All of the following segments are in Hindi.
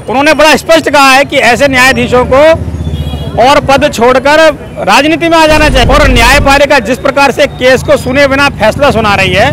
उन्होंने बड़ा स्पष्ट कहा है कि ऐसे न्यायाधीशों को और पद छोड़कर राजनीति में आ जाना चाहिए। और न्यायपालिका जिस प्रकार से केस को सुने बिना फैसला सुना रही है,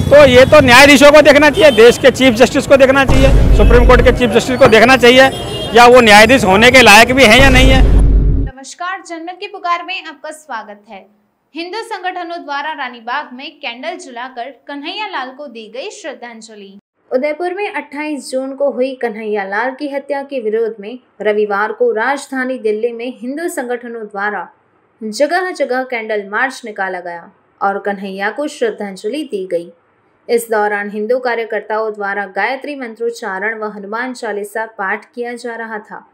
तो ये तो न्यायाधीशों को देखना चाहिए, देश के चीफ जस्टिस को देखना चाहिए, सुप्रीम कोर्ट के चीफ जस्टिस को देखना चाहिए या वो न्यायाधीश होने के लायक भी है या नहीं है। नमस्कार, जनमत की पुकार में आपका स्वागत है। हिंदू संगठनों द्वारा रानीबाग में कैंडल जलाकर कन्हैया लाल को दी गई श्रद्धांजलि। उदयपुर में 28 जून को हुई कन्हैया लाल की हत्या के विरोध में रविवार को राजधानी दिल्ली में हिंदू संगठनों द्वारा जगह जगह कैंडल मार्च निकाला गया और कन्हैया को श्रद्धांजलि दी गई। इस दौरान हिंदू कार्यकर्ताओं द्वारा गायत्री मंत्रोच्चारण व हनुमान चालीसा पाठ किया जा रहा था।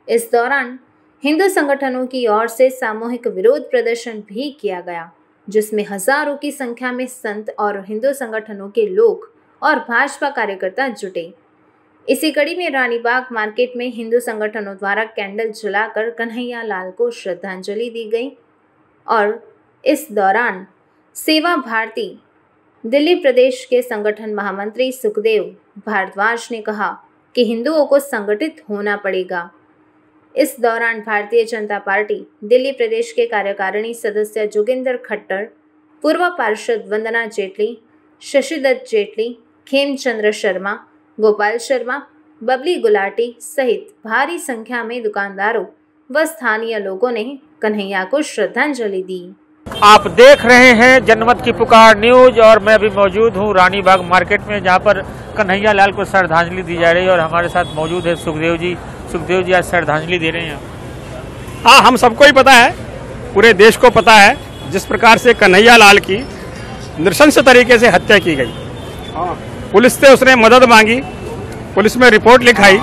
इस दौरान हिंदू संगठनों की ओर से सामूहिक विरोध प्रदर्शन भी किया गया, जिसमें हजारों की संख्या में संत और हिंदू संगठनों के लोग और भाजपा कार्यकर्ता जुटे। इसी कड़ी में रानीबाग मार्केट में हिंदू संगठनों द्वारा कैंडल जलाकर कन्हैया लाल को श्रद्धांजलि दी गई और इस दौरान सेवा भारती दिल्ली प्रदेश के संगठन महामंत्री सुखदेव भारद्वाज ने कहा कि हिंदुओं को संगठित होना पड़ेगा। इस दौरान भारतीय जनता पार्टी दिल्ली प्रदेश के कार्यकारिणी सदस्य जोगिंदर खट्टर, पूर्व पार्षद वंदना जेटली, शशिदत्त जेटली, खेमचंद्र शर्मा, गोपाल शर्मा, बबली गुलाटी सहित भारी संख्या में दुकानदारों व स्थानीय लोगों ने कन्हैया को श्रद्धांजलि दी। आप देख रहे हैं जनमत की पुकार न्यूज और मैं भी मौजूद हूं रानीबाग मार्केट में, जहां पर कन्हैया लाल को श्रद्धांजलि दी जा रही है और हमारे साथ मौजूद है सुखदेव जी। सुखदेव जी आज श्रद्धांजलि दे रहे हैं। हाँ, हम सबको ही पता है, पूरे देश को पता है जिस प्रकार से कन्हैया लाल की नृशंस तरीके से हत्या की गई। पुलिस से उसने मदद मांगी, पुलिस में रिपोर्ट लिखाई,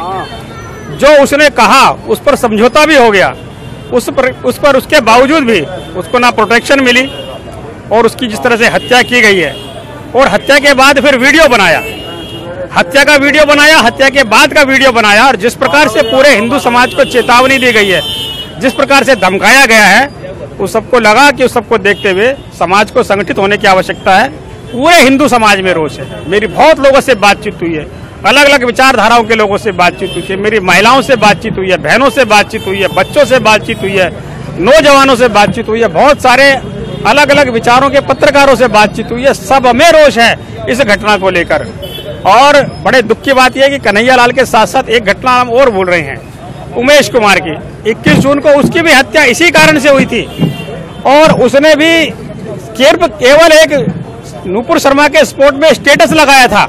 जो उसने कहा उस पर समझौता भी हो गया, उस पर उसके बावजूद भी उसको ना प्रोटेक्शन मिली और उसकी जिस तरह से हत्या की गई है और हत्या के बाद फिर वीडियो बनाया, हत्या का वीडियो बनाया, हत्या के बाद का वीडियो बनाया और जिस प्रकार से पूरे हिंदू समाज को चेतावनी दी गई है, जिस प्रकार से धमकाया गया है, उस सबको लगा कि उस सबको देखते हुए समाज को संगठित होने की आवश्यकता है। पूरे हिंदू समाज में रोष है। मेरी बहुत लोगों से बातचीत हुई है, अलग अलग विचारधाराओं के लोगों से बातचीत हुई है, मेरी महिलाओं से बातचीत हुई है, बहनों से बातचीत हुई है, बच्चों से बातचीत हुई है, नौजवानों से बातचीत हुई है, बहुत सारे अलग अलग विचारों के पत्रकारों से बातचीत हुई है। सब में रोष है इस घटना को लेकर। और बड़े दुख की बात यह है कि कन्हैया लाल के साथ साथ एक घटना हम और भूल रहे हैं, उमेश कुमार की। 21 जून को उसकी भी हत्या इसी कारण से हुई थी और उसने भी केवल एक नूपुर शर्मा के स्पोर्ट में स्टेटस लगाया था।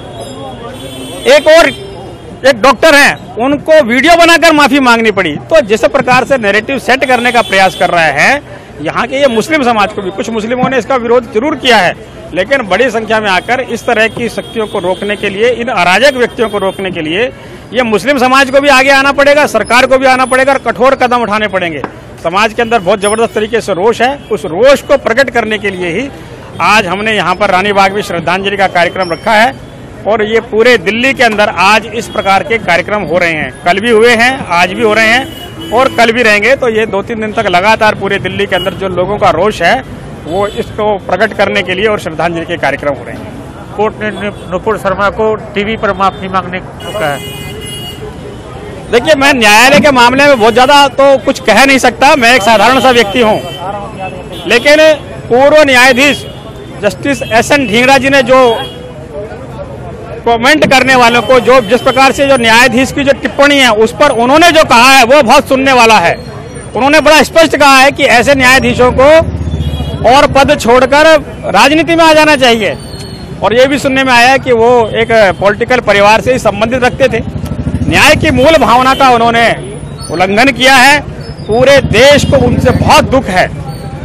एक डॉक्टर हैं, उनको वीडियो बनाकर माफी मांगनी पड़ी। तो जिस प्रकार से नैरेटिव सेट करने का प्रयास कर रहा है यहाँ के ये मुस्लिम समाज को भी, कुछ मुस्लिमों ने इसका विरोध जरूर किया है, लेकिन बड़ी संख्या में आकर इस तरह की शक्तियों को रोकने के लिए, इन अराजक व्यक्तियों को रोकने के लिए ये मुस्लिम समाज को भी आगे आना पड़ेगा, सरकार को भी आना पड़ेगा और कठोर कदम उठाने पड़ेंगे। समाज के अंदर बहुत जबरदस्त तरीके से रोष है, उस रोष को प्रकट करने के लिए ही आज हमने यहाँ पर रानीबाग में श्रद्धांजलि का कार्यक्रम रखा है और ये पूरे दिल्ली के अंदर आज इस प्रकार के कार्यक्रम हो रहे हैं। कल भी हुए हैं, आज भी हो रहे हैं और कल भी रहेंगे। तो ये 2-3 दिन तक लगातार पूरे दिल्ली के अंदर जो लोगों का रोष है वो इसको प्रकट करने के लिए और श्रद्धांजलि के कार्यक्रम हो रहे हैं। कोर्ट ने नूपुर शर्मा को टीवी पर माफी मांगने को कहा है। देखिए, मैं न्यायालय के मामले में बहुत ज्यादा तो कुछ कह नहीं सकता, मैं एक साधारण सा व्यक्ति हूँ, लेकिन पूर्व न्यायाधीश जस्टिस एस.एन. ढींगरा जी ने जो कमेंट करने वालों को, जो जिस प्रकार से जो न्यायाधीश की जो टिप्पणी है उस पर उन्होंने जो कहा है वो बहुत सुनने वाला है। उन्होंने बड़ा स्पष्ट कहा है कि ऐसे न्यायाधीशों को और पद छोड़कर राजनीति में आ जाना चाहिए और ये भी सुनने में आया है कि वो एक पॉलिटिकल परिवार से ही संबंधित रखते थे। न्याय की मूल भावना का उन्होंने उल्लंघन किया है। पूरे देश को उनसे बहुत दुख है।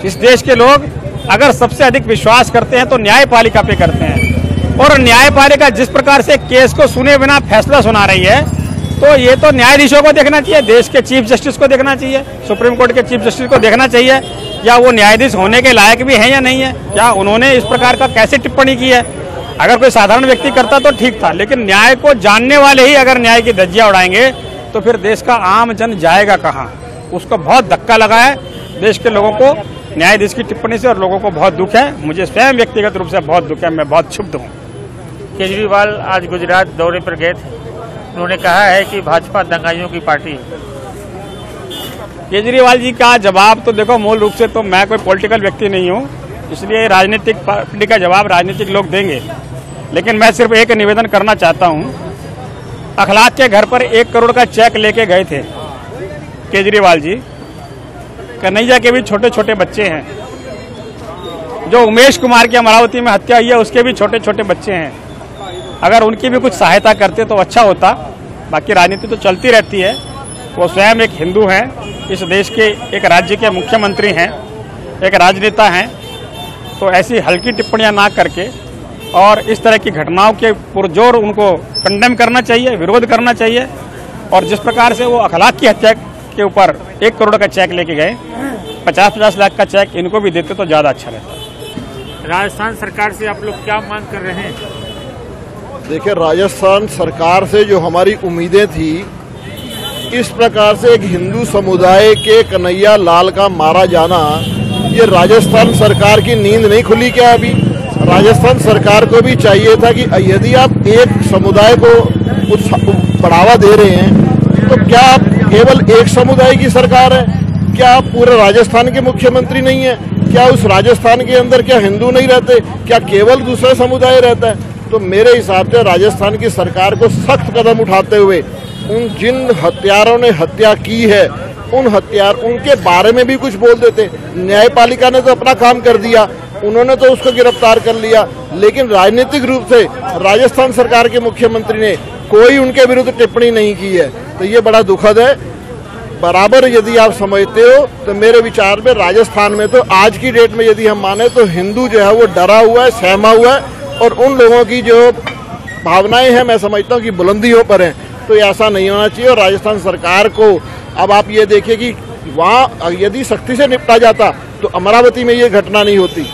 इस देश के लोग अगर सबसे अधिक विश्वास करते हैं तो न्यायपालिका पे करते हैं और न्यायपालिका जिस प्रकार से केस को सुने बिना फैसला सुना रही है, तो ये तो न्यायाधीशों को देखना चाहिए, देश के चीफ जस्टिस को देखना चाहिए, सुप्रीम कोर्ट के चीफ जस्टिस को देखना चाहिए या वो न्यायाधीश होने के लायक भी है या नहीं है, क्या उन्होंने इस प्रकार का कैसे टिप्पणी की है। अगर कोई साधारण व्यक्ति करता तो ठीक था, लेकिन न्याय को जानने वाले ही अगर न्याय की धज्जियां उड़ाएंगे तो फिर देश का आम जन जाएगा कहाँ। उसको बहुत धक्का लगा है देश के लोगों को न्यायाधीश की टिप्पणी से और लोगों को बहुत दुख है। मुझे स्वयं व्यक्तिगत रूप से बहुत दुख है, मैं बहुत क्षुब्ध हूँ। केजरीवाल आज गुजरात दौरे पर गए थे, उन्होंने कहा है कि भाजपा दंगाइयों की पार्टी है। केजरीवाल जी का जवाब तो देखो, मूल रूप से तो मैं कोई पॉलिटिकल व्यक्ति नहीं हूँ, इसलिए राजनीतिक पार्टी का जवाब राजनीतिक लोग देंगे। लेकिन मैं सिर्फ एक निवेदन करना चाहता हूँ। अखलाक के घर पर 1 करोड़ का चेक लेके गए थे केजरीवाल जी। कन्हैया के भी छोटे छोटे बच्चे हैं। जो उमेश कुमार की अमरावती में हत्या हुई है उसके भी छोटे छोटे बच्चे हैं। अगर उनकी भी कुछ सहायता करते तो अच्छा होता। बाकी राजनीति तो चलती रहती है। वो स्वयं एक हिंदू हैं, इस देश के एक राज्य के मुख्यमंत्री हैं, एक राजनेता हैं। तो ऐसी हल्की टिप्पणियां ना करके और इस तरह की घटनाओं के पुरजोर उनको कंडेम करना चाहिए, विरोध करना चाहिए। और जिस प्रकार से वो अखलाक की हत्या के ऊपर 1 करोड़ का चेक लेके गए, 50-50 लाख का चेक इनको भी देते तो ज़्यादा अच्छा रहता। राजस्थान सरकार से आप लोग क्या मांग कर रहे हैं? देखिए, राजस्थान सरकार से जो हमारी उम्मीदें थी, इस प्रकार से एक हिंदू समुदाय के कन्हैया लाल का मारा जाना, ये राजस्थान सरकार की नींद नहीं खुली क्या? अभी राजस्थान सरकार को भी चाहिए था कि यदि आप एक समुदाय को बढ़ावा दे रहे हैं तो क्या आप केवल एक समुदाय की सरकार है? क्या आप पूरे राजस्थान के मुख्यमंत्री नहीं है? क्या उस राजस्थान के अंदर क्या हिंदू नहीं रहते? क्या केवल दूसरा समुदाय रहता है? तो मेरे हिसाब से राजस्थान की सरकार को सख्त कदम उठाते हुए उन जिन हत्यारों ने हत्या की है उनके बारे में भी कुछ बोल देते। न्यायपालिका ने तो अपना काम कर दिया, उन्होंने तो उसको गिरफ्तार कर लिया, लेकिन राजनीतिक रूप से राजस्थान सरकार के मुख्यमंत्री ने कोई उनके विरुद्ध टिप्पणी नहीं की है। तो ये बड़ा दुखद है। बराबर यदि आप समझते हो तो मेरे विचार में राजस्थान में तो आज की डेट में यदि हम माने तो हिंदू जो है वो डरा हुआ है, सहमा हुआ है, और उन लोगों की जो भावनाएं हैं मैं समझता हूँ कि बुलंदियों पर हैं। तो ऐसा नहीं होना चाहिए। और राजस्थान सरकार को अब आप ये देखिए कि वहाँ यदि सख्ती से निपटा जाता तो अमरावती में ये घटना नहीं होती।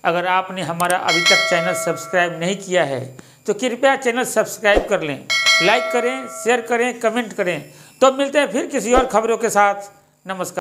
अगर आपने हमारा अभी तक चैनल सब्सक्राइब नहीं किया है तो कृपया चैनल सब्सक्राइब कर लें, लाइक करें, शेयर करें, कमेंट करें। तो मिलते हैं फिर किसी और खबरों के साथ। नमस्कार।